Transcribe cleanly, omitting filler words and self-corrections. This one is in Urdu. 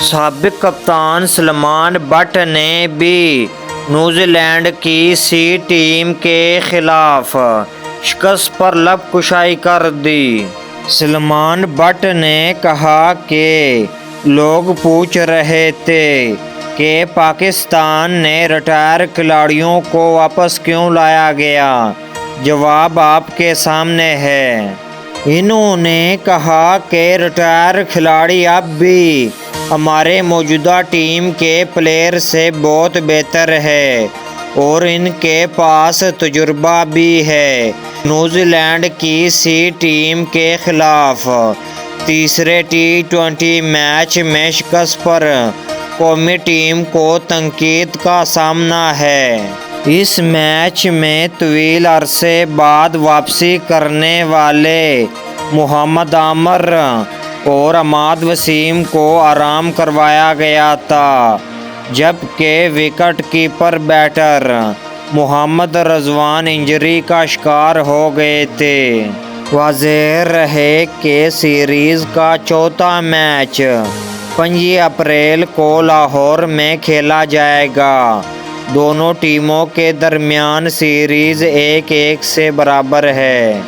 سابق کپتان سلمان بٹ نے بھی نیوزی لینڈ کی سی ٹیم کے خلاف شکست پر لب کشائی کر دی۔ سلمان بٹ نے کہا کہ لوگ پوچھ رہے تھے کہ پاکستان نے ریٹائر کھلاڑیوں کو واپس کیوں لایا گیا، جواب آپ کے سامنے ہے۔ انہوں نے کہا کہ ریٹائر کھلاڑی اب بھی ہمارے موجودہ ٹیم کے پلیئر سے بہت بہتر ہے اور ان کے پاس تجربہ بھی ہے۔ نیوزی لینڈ کی سی ٹیم کے خلاف تیسرے T20 میچ میں شکست پر قومی ٹیم کو تنقید کا سامنا ہے۔ اس میچ میں طویل عرصے بعد واپسی کرنے والے محمد عامر اور عماد وسیم کو آرام کروایا گیا تھا، جبکہ وکٹ کیپر بیٹر محمد رضوان انجری کا شکار ہو گئے تھے۔ واضح رہے کہ سیریز کا چوتھا میچ 5 اپریل کو لاہور میں کھیلا جائے گا۔ دونوں ٹیموں کے درمیان سیریز 1-1 سے برابر ہے۔